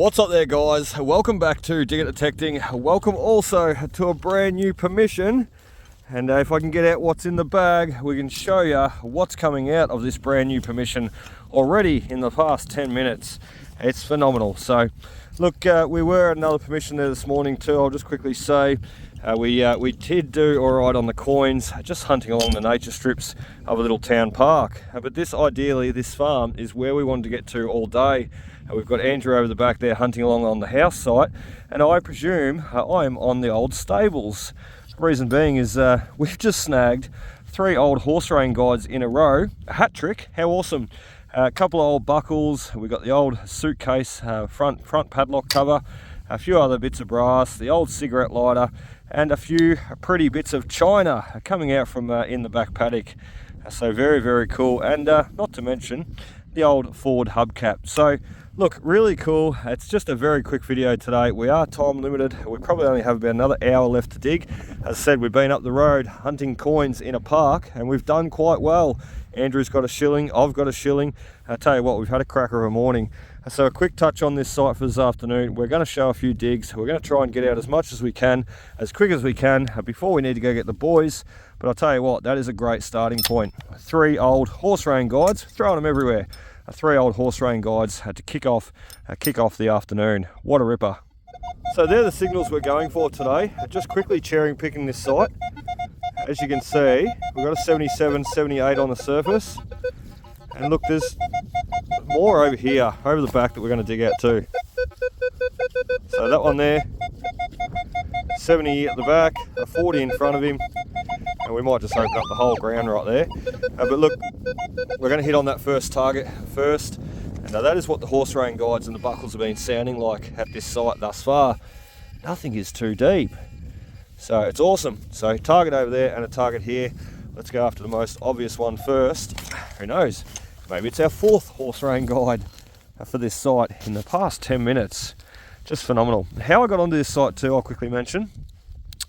What's up there, guys? Welcome back to Dig It Detecting. Welcome also to a brand new permission. And if I can get out what's in the bag, we can show you what's coming out of this brand new permission already in the past 10 minutes. It's phenomenal. So look, we were at another permission there this morning too. I'll just quickly say we did do all right on the coins, just hunting along the nature strips of a little town park. But this farm is where we wanted to get to all day. We've got Andrew over the back there hunting along on the house site, and I presume I'm on the old stables. The reason being is we've just snagged 3 old horse rein guides in a row, a hat trick. How awesome. A couple of old buckles, we've got the old suitcase front padlock cover, a few other bits of brass, the old cigarette lighter, and a few pretty bits of china coming out from in the back paddock. So very, very cool, and not to mention the old Ford hubcap. So look, really cool. It's just a very quick video today. We are time limited. We probably only have about another hour left to dig. As I said, we've been up the road hunting coins in a park and we've done quite well. Andrew's got a shilling, I've got a shilling. I tell you what, we've had a cracker of a morning. So a quick touch on this site for this afternoon. We're going to show a few digs. We're going to try and get out as much as we can, as quick as we can, before we need to go get the boys. But I'll tell you what, that is a great starting point. 3 old horse rein guides, throwing them everywhere. 3 old horse rein guides to kick off the afternoon. What a ripper. So they're the signals we're going for today. Just quickly cherry picking this site. As you can see, we've got a 77, 78 on the surface. And look, there's more over here, over the back, that we're going to dig out too. So that one there, 70 at the back, a 40 in front of him. And we might just open up the whole ground right there. But look, we're going to hit on that first target first. And that is what the horse rein guides and the buckles have been sounding like at this site thus far. Nothing is too deep. So it's awesome. So target over there and a target here. Let's go after the most obvious one first. Who knows? Maybe it's our 4th horse rein guide for this site in the past 10 minutes. Just phenomenal. How I got onto this site too, I'll quickly mention.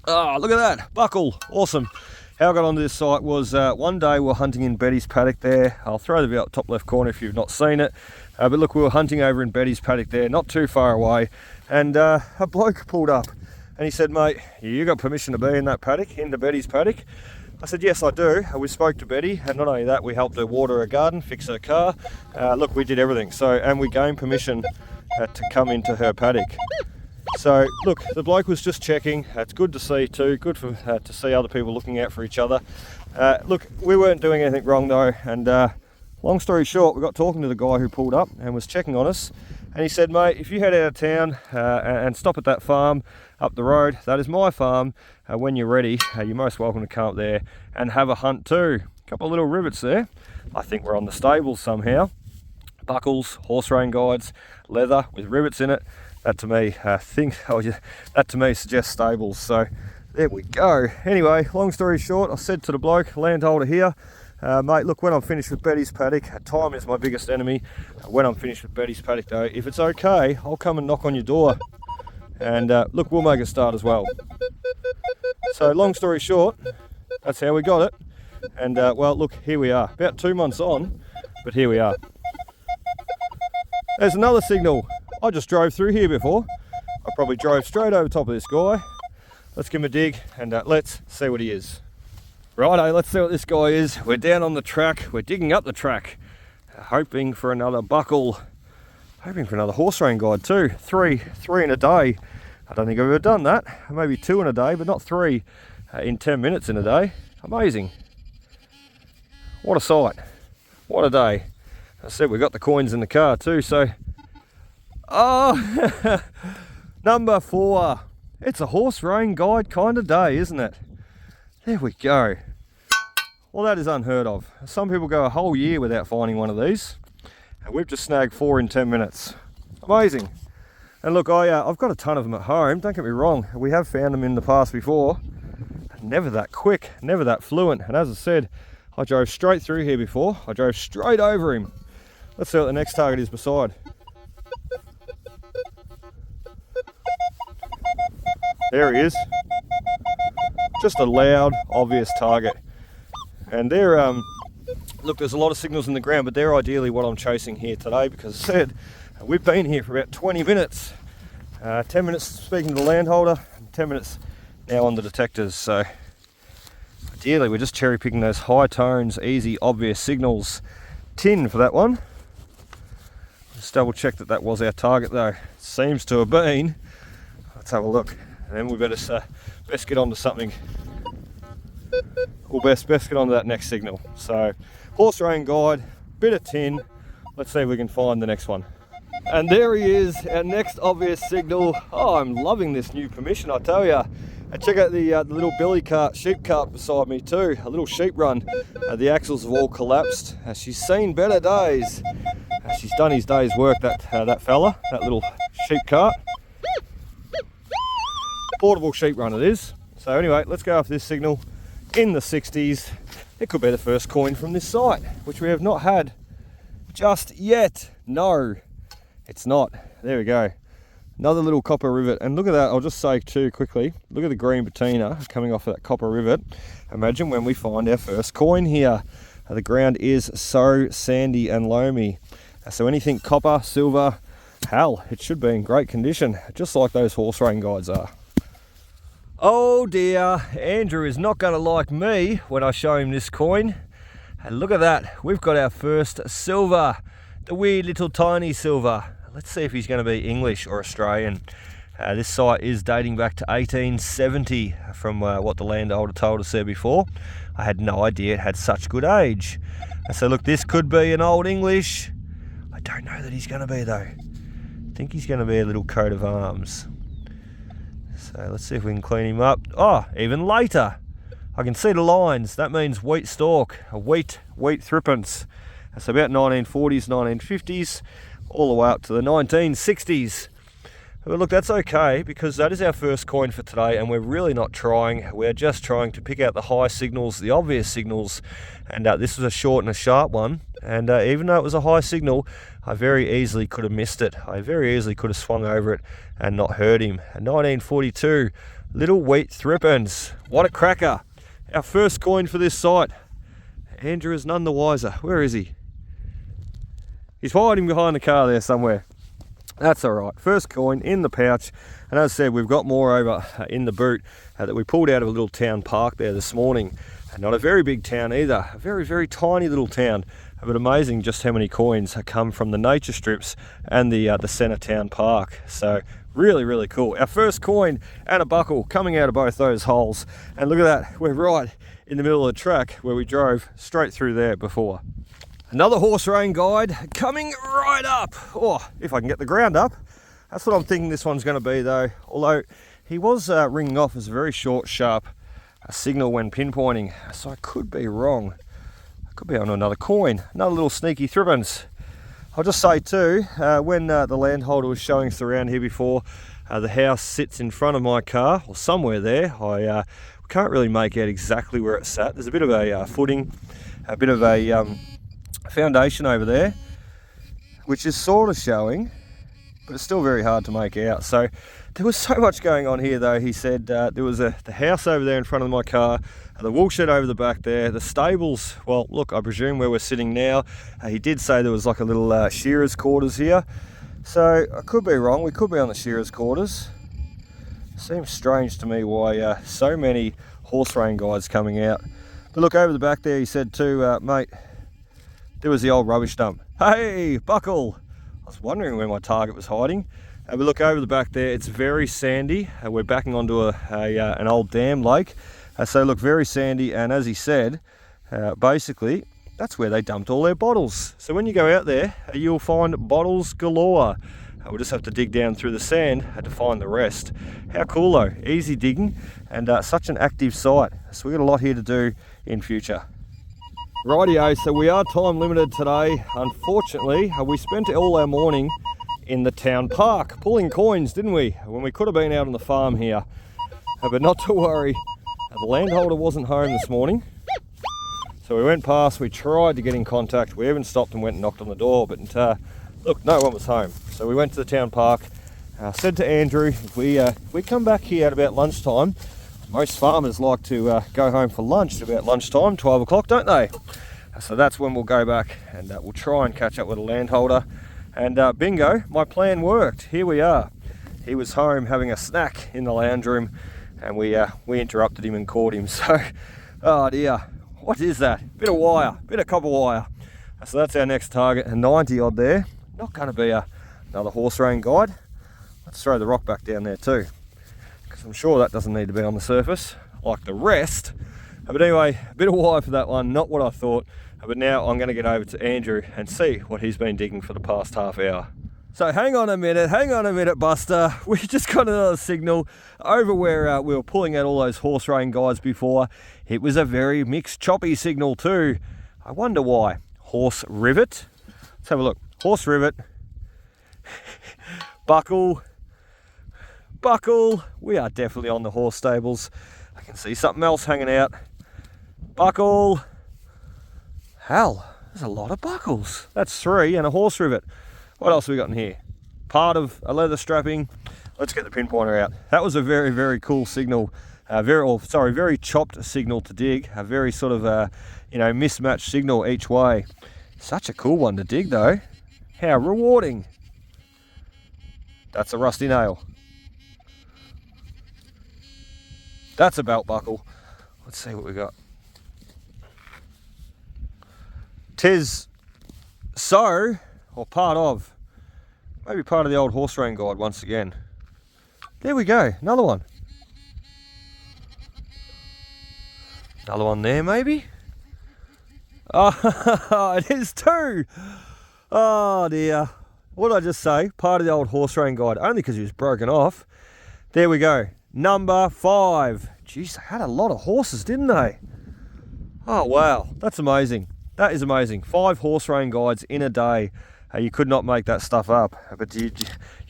Oh, look at that, buckle, awesome. How I got onto this site was one day we were hunting in Betty's paddock there. I'll throw the video up top left corner if you've not seen it. But look, we were hunting over in Betty's paddock there, not too far away. And a bloke pulled up and he said, mate, you got permission to be in that paddock, in the Betty's paddock? I said, yes, I do. We spoke to Betty, and not only that, we helped her water her garden, fix her car. Look, we did everything. So, and we gained permission to come into her paddock. So look, the bloke was just checking. It's good to see too, good for to see other people looking out for each other. Look, we weren't doing anything wrong though, and long story short, we got talking to the guy who pulled up and was checking on us, and he said, mate, if you head out of town and stop at that farm up the road, that is my farm. When you're ready, you're most welcome to come up there and have a hunt too. A couple of little rivets there. I think we're on the stables somehow. Buckles, horse rein guides, leather with rivets in it. That to me, that to me suggests stables. So there we go. Anyway, long story short, I said to the bloke, landholder here, mate, look, when I'm finished with Betty's paddock, time is my biggest enemy. When I'm finished with Betty's paddock though, if it's okay, I'll come and knock on your door. And look, we'll make a start as well. So long story short, that's how we got it. And well, look, here we are. About 2 months on, but here we are. There's another signal. I just drove through here before. I probably drove straight over top of this guy. Let's give him a dig and let's see what he is. Righto, let's see what this guy is. We're down on the track. We're digging up the track, hoping for another buckle. Hoping for another horse rein guide too. Three in a day. I don't think I've ever done that. Maybe 2 in a day, but not 3 in 10 minutes in a day. Amazing. What a sight. What a day. I said we got the coins in the car too, so. Oh, number 4. It's a horse rein guide kind of day, isn't it? There we go. Well, that is unheard of. Some people go a whole year without finding one of these. And we've just snagged 4 in 10 minutes. Amazing. And look, I've got a ton of them at home, don't get me wrong. We have found them in the past before. Never that quick, never that fluent. And as I said, I drove straight through here before. I drove straight over him. Let's see what the next target is beside. There he is. Just a loud, obvious target. And they're, look, there's a lot of signals in the ground, but they're ideally what I'm chasing here today, because I said We've been here for about 20 minutes. 10 minutes speaking to the landholder, and 10 minutes now on the detectors. So ideally we're just cherry picking those high tones, easy, obvious signals. Tin for that one. Just double check that that was our target though. Seems to have been. Let's have a look. And then we better best get onto something. Or best get onto that next signal. So horse rein guide, bit of tin. Let's see if we can find the next one. And there he is, our next obvious signal. Oh, I'm loving this new permission, I tell ya. And check out the little billy cart, sheep cart beside me too. A little sheep run. The axles have all collapsed. She's seen better days. She's done his day's work, that fella, that little sheep cart. Portable sheep run it is. So anyway, let's go after this signal in the 60s. It could be the first coin from this site, which we have not had just yet. No, it's not. There we go. Another little copper rivet. And look at that, I'll just say too quickly, look at the green patina coming off of that copper rivet. Imagine when we find our first coin here. The ground is so sandy and loamy. So anything copper, silver, hell, it should be in great condition, just like those horse rein guides are. Oh dear, Andrew is not going to like me when I show him this coin. And look at that, we've got our first silver, the weird little tiny silver. Let's see if he's going to be English or Australian. This site is dating back to 1870 from what the landholder told us there before. I had no idea it had such good age. So look, this could be an old English. I don't know that he's going to be though. I think he's going to be a little coat of arms. So let's see if we can clean him up. Oh, even later. I can see the lines. That means wheat stalk, a wheat thrippence. That's about 1940s, 1950s, all the way up to the 1960s. But look, that's okay because that is our first coin for today and we're really not trying. We're just trying to pick out the high signals, the obvious signals. And this was a short and a sharp one. And even though it was a high signal, I very easily could have missed it. I very easily could have swung over it and not heard him. A 1942 little wheat thrippence. What a cracker. Our first coin for this site. Andrew is none the wiser. Where is he? He's hiding behind the car there somewhere. That's all right. First coin in the pouch. And as I said, we've got more over in the boot that we pulled out of a little town park there this morning. And not a very big town either. A very, very tiny little town. But amazing just how many coins come from the nature strips and the centre town park. So really, really cool. Our first coin and a buckle coming out of both those holes. And look at that. We're right in the middle of the track where we drove straight through there before. Another horse rein guide coming right up. Oh, if I can get the ground up. That's what I'm thinking this one's going to be though. Although he was ringing off as a very short, sharp signal when pinpointing. So I could be wrong. I could be on another coin. Another little sneaky thrippence. I'll just say too, when the landholder was showing us around here before, the house sits in front of my car, or somewhere there. I can't really make out exactly where it sat. There's a bit of a footing, a bit of a foundation over there, which is sort of showing, but it's still very hard to make out. So there was so much going on here though. He said there was the house over there in front of my car, the wool shed over the back there, the stables, well look, I presume where we're sitting now. He did say there was like a little shearer's quarters here, so I could be wrong. We could be on the shearer's quarters. Seems strange to me why so many horse rein guides coming out. But look, over the back there he said too, mate, there was the old rubbish dump. Hey, buckle! I was wondering where my target was hiding. But look, over the back there, it's very sandy. We're backing onto an old dam lake. So look, very sandy, and as he said, basically, that's where they dumped all their bottles. So when you go out there, you'll find bottles galore. We'll just have to dig down through the sand to find the rest. How cool though, easy digging, and such an active site. So we've got a lot here to do in future. Rightio, so we are time limited today. Unfortunately, we spent all our morning in the town park pulling coins, didn't we? When we could have been out on the farm here. But not to worry, the landholder wasn't home this morning. So we went past, we tried to get in contact. We even stopped and went and knocked on the door, but look, no one was home. So we went to the town park, said to Andrew, if we come back here at about lunchtime, most farmers like to go home for lunch at about lunchtime, 12 o'clock, don't they? So that's when we'll go back and we'll try and catch up with the landholder And bingo, my plan worked. Here we are. He was home having a snack in the lounge room, and we interrupted him and caught him. So, oh dear, what is that? Bit of wire, bit of copper wire. So that's our next target, a 90 odd there. Not going to be another horse rein guide. Let's throw the rock back down there too, because I'm sure that doesn't need to be on the surface like the rest. But anyway, a bit of wire for that one, not what I thought. But now I'm going to get over to Andrew and see what he's been digging for the past half hour. So hang on a minute, Buster. We just got another signal over where we were pulling out all those horse rein guides before. It was a very mixed, choppy signal too. I wonder why. Horse rivet. Let's have a look. Horse rivet. Buckle. Buckle. We are definitely on the horse stables. I can see something else hanging out. Buckle. Hell, there's a lot of buckles. That's 3 and a horse rivet. What else have we got in here? Part of a leather strapping. Let's get the pinpointer out. That was a very, very cool signal. Very chopped signal to dig. A very sort of, mismatched signal each way. Such a cool one to dig though. How rewarding. That's a rusty nail. That's a belt buckle. Let's see what we got. Tis so, or part of, maybe part of the old horse rein guide once again. There we go, another one. Another one there maybe? Oh, it is 2. Oh dear. What did I just say? Part of the old horse rein guide, only because he was broken off. There we go, number 5. Jeez, they had a lot of horses, didn't they? Oh wow, that's amazing. That is amazing. 5 horse rein guides in a day. You could not make that stuff up. But you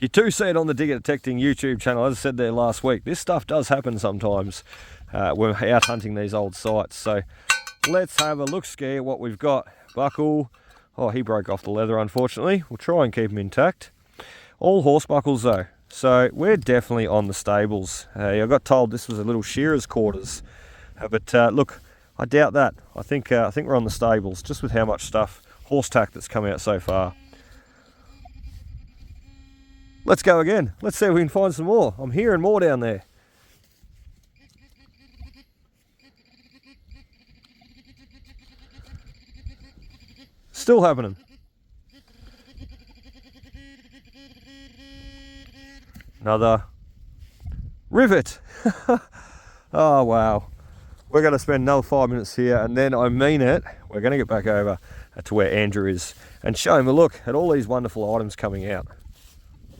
do see it on the Digger Detecting YouTube channel. As I said there last week, this stuff does happen sometimes when we're out hunting these old sites. So let's have a look-ski at what we've got. Buckle. Oh, he broke off the leather, unfortunately. We'll try and keep him intact. All horse buckles, though. So we're definitely on the stables. I got told this was a little shearer's quarters. But look, I doubt that. I think we're on the stables, just with how much stuff, horse tack that's come out so far. Let's go again. Let's see if we can find some more. I'm hearing more down there. Still happening. Another rivet. Oh wow. We're going to spend another 5 minutes here, and then I mean it, we're going to get back over to where Andrew is and show him a look at all these wonderful items coming out.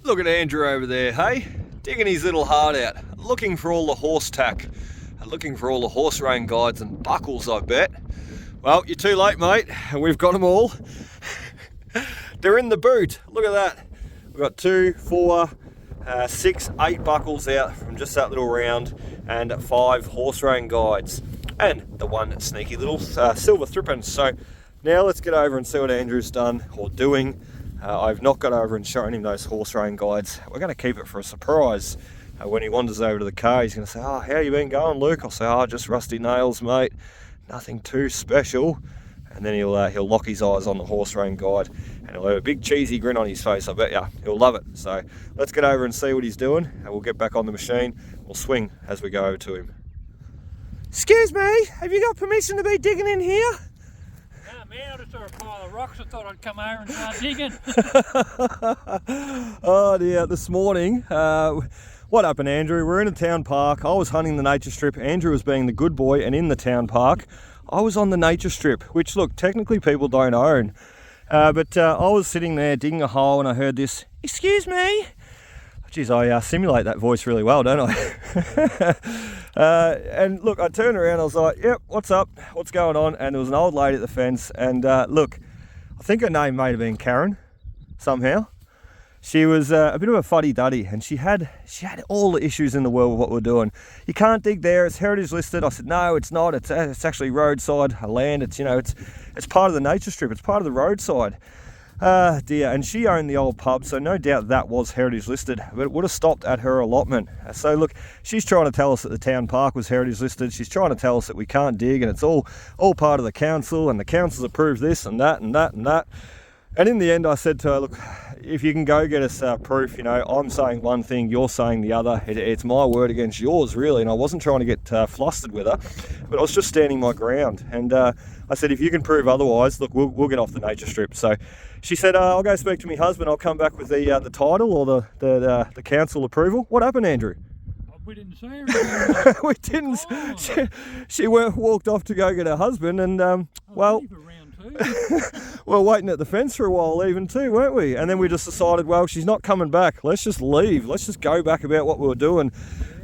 Look at Andrew over there, hey? Digging his little heart out, looking for all the horse tack, looking for all the horse rein guides and buckles, I bet. Well, you're too late, mate. We've got them all. They're in the boot. Look at that. We've got 2, 4, 6, 8 buckles out from just that little round, and 5 horse rein guides, and the one sneaky little silver thrippence. So now let's get over and see what Andrew's done or doing. I've not got over and shown him those horse rein guides. We're going to keep it for a surprise. When he wanders over to the car, he's going to say, "Oh, how you been going, Luke?" I'll say, "Oh, just rusty nails, mate. Nothing too special." And then he'll lock his eyes on the horse rein guide, and he'll have a big cheesy grin on his face. I bet you he'll love it. So let's get over and see what he's doing, and we'll get back on the machine. We'll swing as we go over to him. Excuse me, have you got permission to be digging in here? Yeah, man, I just saw a pile of rocks. I thought I'd come over and start digging. Oh dear, this morning, what happened, Andrew? We're in a town park. I was hunting the nature strip. Andrew was being the good boy, and in the town park, I was on the nature strip, which, look, technically people don't own. But I was sitting there digging a hole, and I heard this, "Excuse me." Geez, I simulate that voice really well, don't I? And look, I turned around, I was like, "Yep, what's up? What's going on?" And there was an old lady at the fence, and look, I think her name may have been Karen, somehow. She was a bit of a fuddy-duddy, and she had all the issues in the world with what we're doing. "You can't dig there, it's heritage listed." I said, "No, it's not. It's actually roadside land. It's it's part of the nature strip. It's part of the roadside." Dear, and she owned the old pub, so no doubt that was heritage listed, but it would have stopped at her allotment. So look, she's trying to tell us that the town park was heritage listed. She's trying to tell us that we can't dig, and it's all part of the council, and the council's approved this and that and that and that. And in the end, I said to her, "Look, if you can go get us proof, you know, I'm saying one thing, you're saying the other. It's my word against yours, really. And I wasn't trying to get flustered with her, but I was just standing my ground. And I said, if you can prove otherwise, look, we'll get off the nature strip. So she said, I'll go speak to my husband. I'll come back with the title or the council approval. What happened, Andrew? We didn't see her. We didn't. She walked off to go get her husband, and well, we're waiting at the fence for a while, leaving too, weren't we? And then we just decided, well, she's not coming back. Let's just leave. Let's just go back about what we were doing.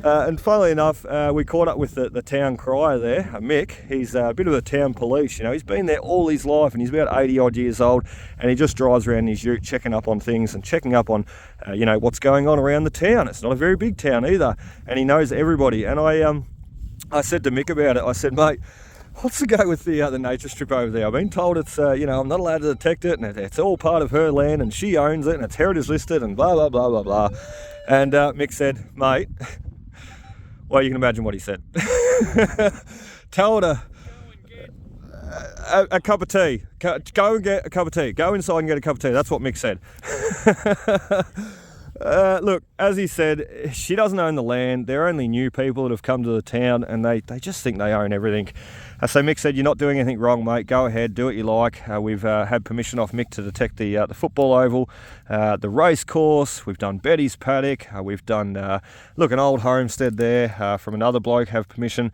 And funnily enough, we caught up with the town crier there, Mick. He's a bit of the town police, you know. He's been there all his life, and he's about 80 odd years old, and he just drives around in his ute checking up on things and checking up on, you know, what's going on around the town. It's not a very big town either, and he knows everybody. And I said to Mick about it, I said, mate, what's the go with the nature strip over there? I've been told it's, you know, I'm not allowed to detect it, and it's all part of her land, and she owns it, and it's heritage listed, and blah, blah, blah, blah, blah. And Mick said, mate, well, you can imagine what he said. Tell her to a cup of tea. Go and get a cup of tea. Go inside and get a cup of tea. That's what Mick said. Look, as he said, she doesn't own the land. They're only new people that have come to the town, and they just think they own everything. So Mick said, you're not doing anything wrong, mate. Go ahead, do what you like. We've had permission off Mick to detect the football oval, the race course. We've done Betty's paddock. We've done, look, an old homestead there from another bloke, have permission.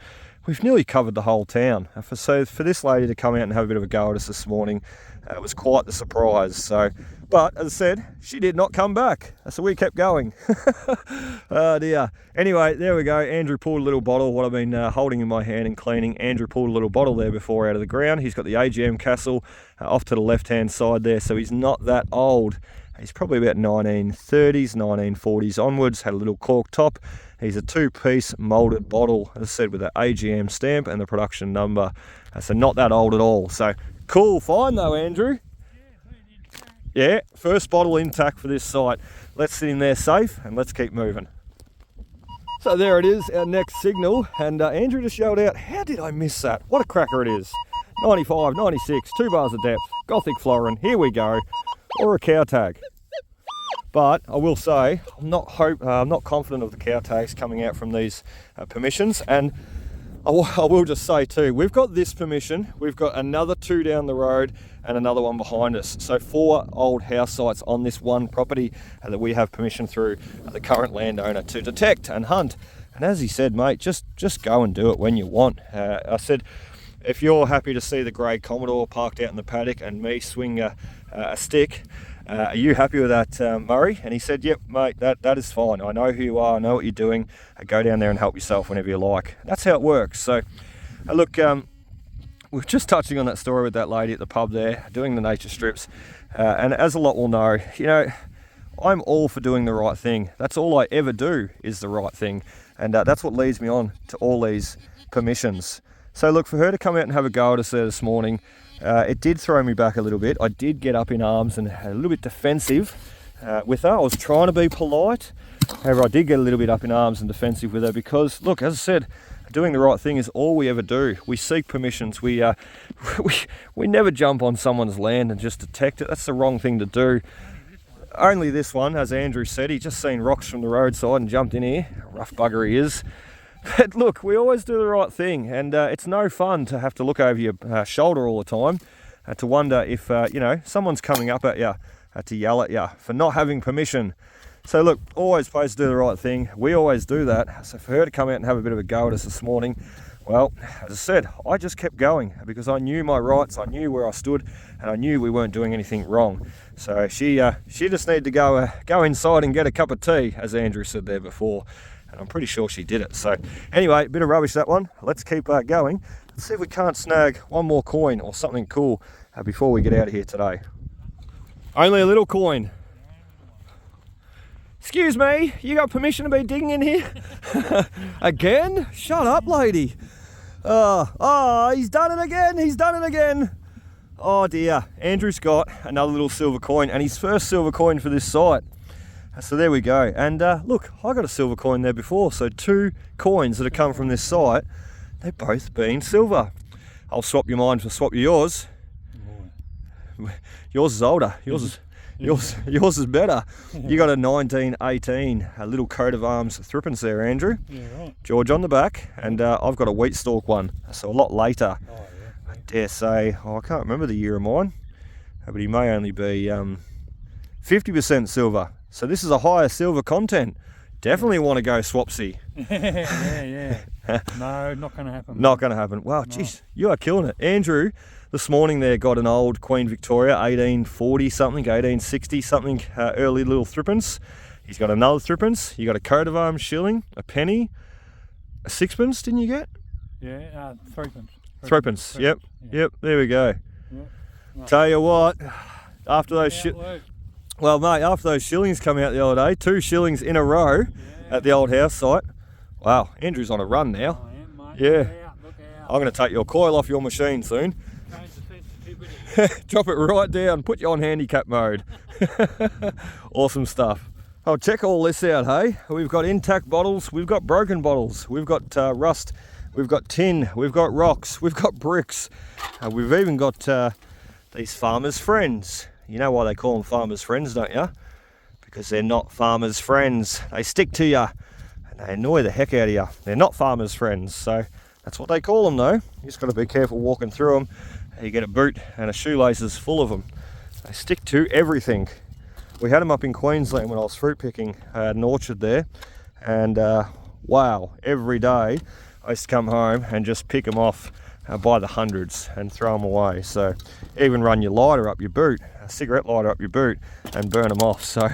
We've nearly covered the whole town. So for this lady to come out and have a bit of a go at us this morning, it was quite the surprise. So, but as I said, she did not come back. So we kept going. Oh dear. Anyway, there we go. Andrew pulled a little bottle, what I've been holding in my hand and cleaning. Andrew pulled a little bottle there before out of the ground. He's got the AGM castle off to the left-hand side there. So he's not that old. He's probably about 1930s, 1940s onwards. Had a little cork top. He's a two-piece moulded bottle, as I said, with an AGM stamp and the production number. So not that old at all. So cool find though, Andrew. Yeah, first bottle intact for this site. Let's sit in there safe and let's keep moving. So there it is, our next signal. And Andrew just yelled out, how did I miss that? What a cracker it is. 95, 96, 2 bars of depth, Gothic florin, here we go. Or a cow tag. But I will say, I'm not confident of the cow tags coming out from these permissions. And I will just say too, we've got this permission, we've got another 2 down the road and another one behind us. So 4 old house sites on this one property that we have permission through the current landowner to detect and hunt. And as he said, mate, just go and do it when you want. I said, if you're happy to see the grey Commodore parked out in the paddock and me swing a stick, are you happy with that, Murray? And he said, yep, mate, that is fine. I know who you are, I know what you're doing. Go down there and help yourself whenever you like. That's how it works. So, look, we're just touching on that story with that lady at the pub there, doing the nature strips. And as a lot will know, you know, I'm all for doing the right thing. That's all I ever do is the right thing. And that's what leads me on to all these permissions. So look, for her to come out and have a go at us there this morning, it did throw me back a little bit. I did get up in arms and a little bit defensive with her. I was trying to be polite. However, I did get a little bit up in arms and defensive with her because, look, as I said, doing the right thing is all we ever do. We seek permissions. We never jump on someone's land and just detect it. That's the wrong thing to do. Only this one, as Andrew said, he just seen rocks from the roadside and jumped in here. Rough bugger he is. But look, we always do the right thing, and it's no fun to have to look over your shoulder all the time to wonder if, you know, someone's coming up at you to yell at you for not having permission. So look, always supposed to do the right thing. We always do that. So for her to come out and have a bit of a go at us this morning, well, as I said, I just kept going because I knew my rights, I knew where I stood, and I knew we weren't doing anything wrong. So she just needed to go inside and get a cup of tea, as Andrew said there before. And I'm pretty sure she did it. So anyway, a bit of rubbish that one. Let's keep going. Let's see if we can't snag one more coin or something cool before we get out of here today. Only a little coin. Excuse me, you got permission to be digging in here? Again? Shut up, lady. He's done it again. He's done it again. Oh dear. Andrew's got another little silver coin, and his first silver coin for this site. So there we go. And look, I got a silver coin there before. So 2 coins that have come from this site, they've both been silver. I'll swap your mine for swap yours. Yours is older. Yours Yours is better. You got a 1918, a little coat of arms threepence there, Andrew. Yeah, right. George on the back, and I've got a wheat stalk one, so a lot later. Oh, yeah. I dare say, I can't remember the year of mine, but he may only be 50% silver. So this is a higher silver content. Definitely want to go swapsy. Yeah. No, not going to happen. Not going to happen. Wow, geez, you are killing it. Andrew, this morning there, got an old Queen Victoria, 1840 something, 1860 something, early little threepence. He's got another threepence. You got a coat of arms shilling, a penny, a sixpence, didn't you get? Yeah, threepence. Threepence, yep, Yeah. yep, there we go. Yeah. Right. Tell you what, after those Work. well, mate, after those shillings come out the other day, 2 shillings in a row at the old house site. Wow, Andrew's on a run now. I am, mate. Yeah. Look out. I'm going to take your coil off your machine soon. Change the sensitivity. Drop it right down, put you on handicap mode. Awesome stuff. Oh, check all this out, hey? We've got intact bottles, we've got broken bottles, we've got rust, we've got tin, we've got rocks, we've got bricks. We've even got these farmers' friends. You know why they call them farmers' friends, don't you? Because they're not farmers' friends. They stick to you and they annoy the heck out of you. They're not farmers' friends, so that's what they call them though. You just got to be careful walking through them. You get a boot and a shoelaces full of them. They stick to everything. We had them up in Queensland when I was fruit picking. I had an orchard there, and wow, every day I used to come home and just pick them off by the hundreds and throw them away. So even run your lighter up your boot, a cigarette lighter up your boot, and burn them off. So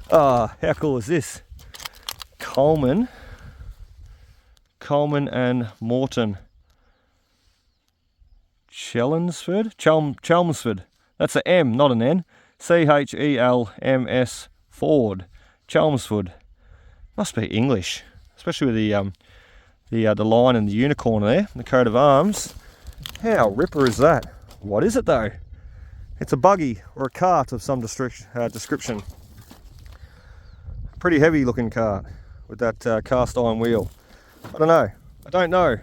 how cool is this? Coleman and Morton Chelmsford. That's an M, not an N. Chelms Ford. Chelmsford. Must be English, especially with the lion and the unicorn there, the coat of arms. How ripper is that? What is it though? It's a buggy or a cart of some description. Pretty heavy looking cart with that cast iron wheel. I don't know.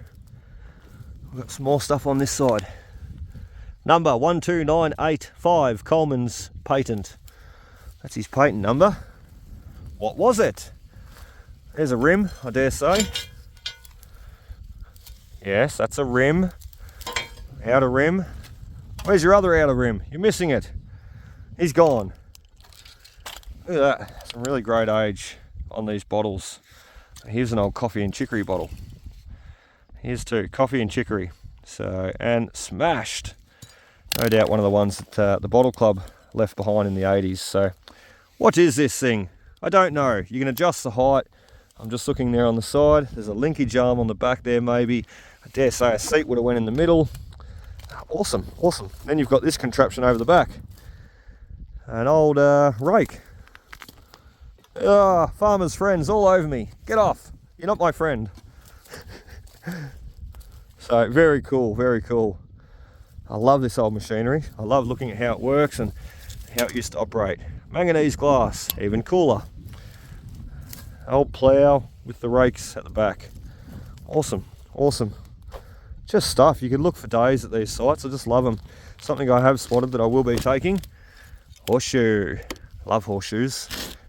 We've got some more stuff on this side. Number 12985, Coleman's patent. That's his patent number. What was it? There's a rim, I dare say. Yes, that's a rim. Outer rim. Where's your other outer rim? You're missing it. He's gone. Look at that. Some really great age on these bottles. Here's an old coffee and chicory bottle. Here's 2, coffee and chicory. So, and smashed. No doubt one of the ones that the Bottle Club left behind in the 80s. So, what is this thing? I don't know. You can adjust the height. I'm just looking there on the side. There's a linkage arm on the back there maybe. I dare say a seat would have went in the middle. Awesome. Then you've got this contraption over the back. An old rake. Farmers' friends all over me. Get off. You're not my friend. So very cool. I love this old machinery. I love looking at how it works and how it used to operate. Manganese glass, even cooler. Old plough with the rakes at the back. Awesome. Just stuff. You could look for days at these sites. I just love them. Something I have spotted that I will be taking. Horseshoe. Love horseshoes.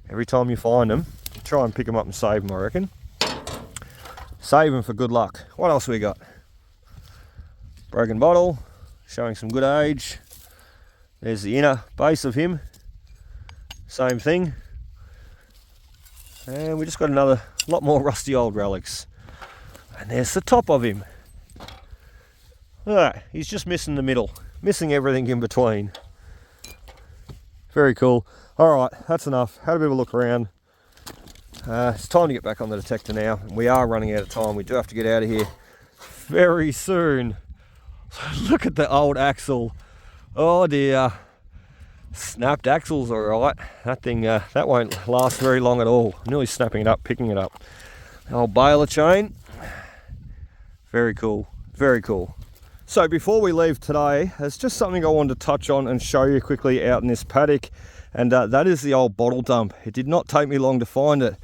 Every time you find them, try and pick them up and save them, I reckon. Save them for good luck. What else we got? Broken bottle, showing some good age. There's the inner base of him. Same thing. And we just got another lot more rusty old relics. And there's the top of him. Look at that. He's just missing the middle. Missing everything in between. Very cool. Alright, that's enough. Had a bit of a look around. It's time to get back on the detector now. We are running out of time. We do have to get out of here very soon. Look at the old axle. Oh dear. Snapped axles, alright. That thing, that won't last very long at all. Nearly snapping it up, picking it up. The old baler chain. Very cool. So before we leave today, there's just something I wanted to touch on and show you quickly out in this paddock. And that is the old bottle dump. It did not take me long to find it.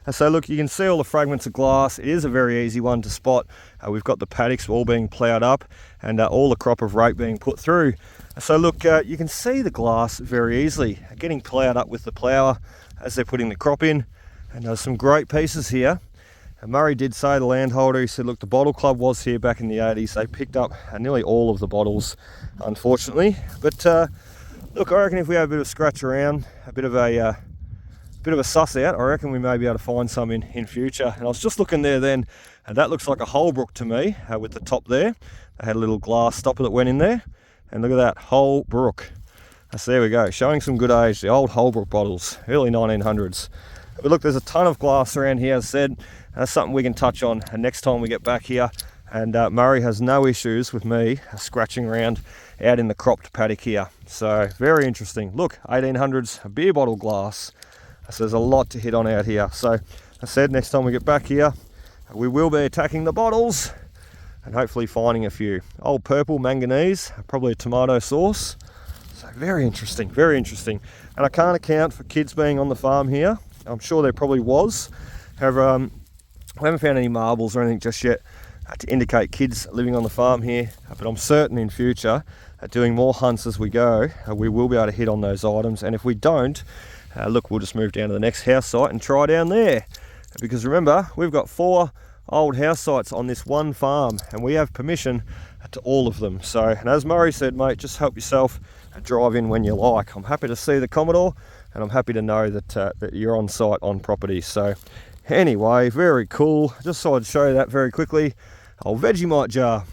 So look, you can see all the fragments of glass. It is a very easy one to spot. We've got the paddocks all being ploughed up and all the crop of rape being put through. So look, you can see the glass very easily getting ploughed up with the plougher as they're putting the crop in. And there's some great pieces here. And Murray did say, the landholder, he said, look, the bottle club was here back in the 80s. They picked up nearly all of the bottles, unfortunately. But look, I reckon if we have a bit of a scratch around, a bit of a suss out, I reckon we may be able to find some in future. And I was just looking there then, and that looks like a Holbrook to me, with the top there. They had a little glass stopper that went in there, and look at that, Holbrook. So there we go, showing some good age, the old Holbrook bottles, early 1900s. But look, there's a ton of glass around here, as I said. That's something we can touch on next time we get back here. And Murray has no issues with me scratching around out in the cropped paddock here. So very interesting. Look, 1800s beer bottle glass. So there's a lot to hit on out here. So as I said, next time we get back here, we will be attacking the bottles and hopefully finding a few. Old purple manganese, probably a tomato sauce. So very interesting, very interesting. And I can't account for kids being on the farm here. I'm sure there probably was. However, I haven't found any marbles or anything just yet to indicate kids living on the farm here. But I'm certain in future, doing more hunts as we go, we will be able to hit on those items. And if we don't, look, we'll just move down to the next house site and try down there. Because remember, we've got 4 old house sites on this one farm, and we have permission to all of them. So, and as Murray said, mate, just help yourself, drive in when you like. I'm happy to see the Commodore, and I'm happy to know that, that you're on site on property. So anyway, very cool. Just thought I'd show you that very quickly. Old Vegemite jar.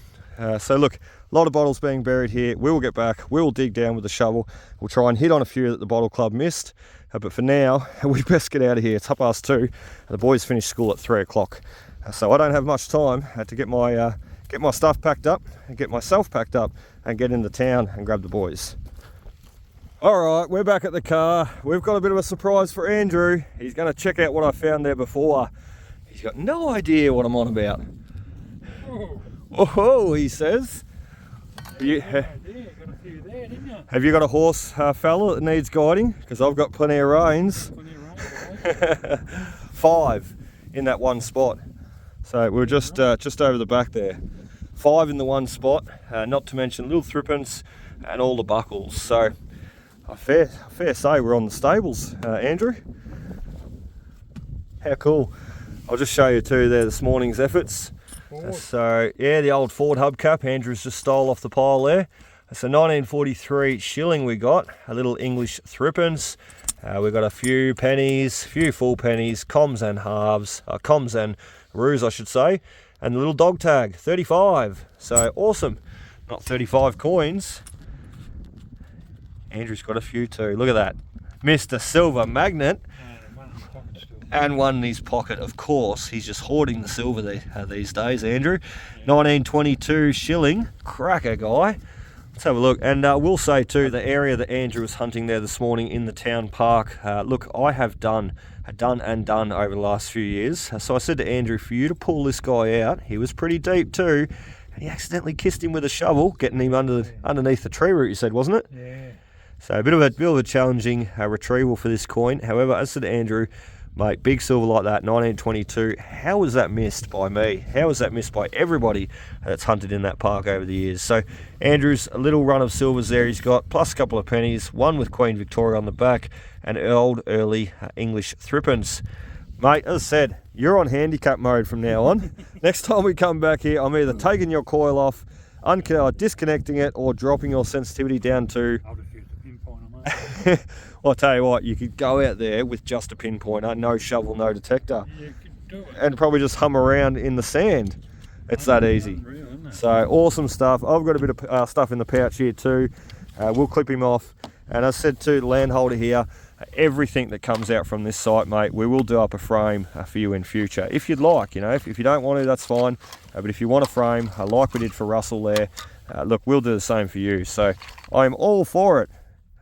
So look, a lot of bottles being buried here. We will get back, we will dig down with the shovel. We'll try and hit on a few that the bottle club missed. But for now, we best get out of here. It's 2:30. The boys finish school at 3 o'clock. So I don't have much time to get my stuff packed up and get myself packed up and get into town and grab the boys. All right, we're back at the car. We've got a bit of a surprise for Andrew. He's going to check out what I found there before. He's got no idea what I'm on about. Oh, he says. Have you got a horse fella that needs guiding? Because I've got plenty of reins. 5 in that one spot. So we're just over the back there. 5 in the one spot, not to mention little threepence and all the buckles. So I fair say we're on the stables, Andrew. How cool. I'll just show you too there this morning's efforts. So yeah, the old Ford hubcap, Andrew's just stole off the pile there. It's a 1943 shilling we got, a little English threepence. We've got a few pennies, few full pennies, coms and halves, coms and roos I should say, and the little dog tag, 35. So awesome. Not 35 coins. Andrew's got a few too. Look at that. Mr. Silver Magnet. And one in his pocket, of course. He's just hoarding the silver these days, Andrew. 1922 shilling. Cracker guy. Let's have a look. And we'll say too, the area that Andrew was hunting there this morning in the town park, look, I have done over the last few years. So I said to Andrew, for you to pull this guy out, he was pretty deep too, and he accidentally kissed him with a shovel, getting him underneath the tree root, you said, wasn't it? Yeah. So a bit of a challenging retrieval for this coin. However, as I said to Andrew, mate, big silver like that, 1922, how was that missed by me? How was that missed by everybody that's hunted in that park over the years? So Andrew's a little run of silvers there he's got, plus a couple of pennies, one with Queen Victoria on the back, and old early English threepence. Mate, as I said, you're on handicap mode from now on. Next time we come back here, I'm either taking your coil off, disconnecting it, or dropping your sensitivity down to... I'll just use the pinpointer, mate. Well, I'll tell you what, you could go out there with just a pinpointer, no shovel, no detector, You could do it. and probably just hum around in the sand. It's that easy. Unreal, isn't it? So awesome stuff. I've got a bit of stuff in the pouch here too. We'll clip him off. And as I said to the landholder here, everything that comes out from this site, mate, we will do up a frame for you in future. If you'd like, you know, if you don't want to, that's fine. But if you want a frame, like we did for Russell there, look, we'll do the same for you. So I'm all for it.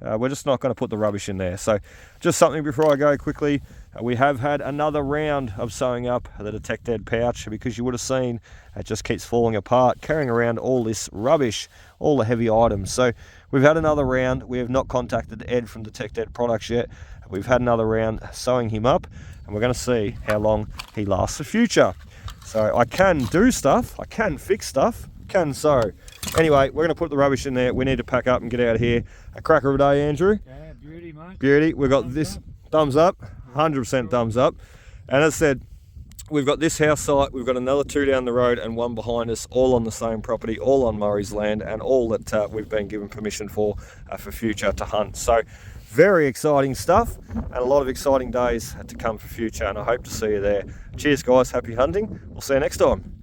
we're just not going to put the rubbish in there. So just something before I go quickly, we have had another round of sewing up the detected pouch, because you would have seen it just keeps falling apart, carrying around all this rubbish, all the heavy items. So we've had another round. We have not contacted Ed from Detected Products yet. We've had another round sewing him up, and we're going to see how long he lasts for future. So I can do stuff, I can fix stuff, can sew. Anyway, we're going to put the rubbish in there. We need to pack up and get out of here. A cracker of a day, Andrew. Yeah, beauty, mate. Beauty. We've got this thumbs up, 100% thumbs up. And as I said, we've got this house site, we've got another 2 down the road and 1 behind us, all on the same property, all on Murray's land, and all that we've been given permission for future to hunt. So very exciting stuff, and a lot of exciting days to come for future, and I hope to see you there. Cheers guys, happy hunting. We'll see you next time.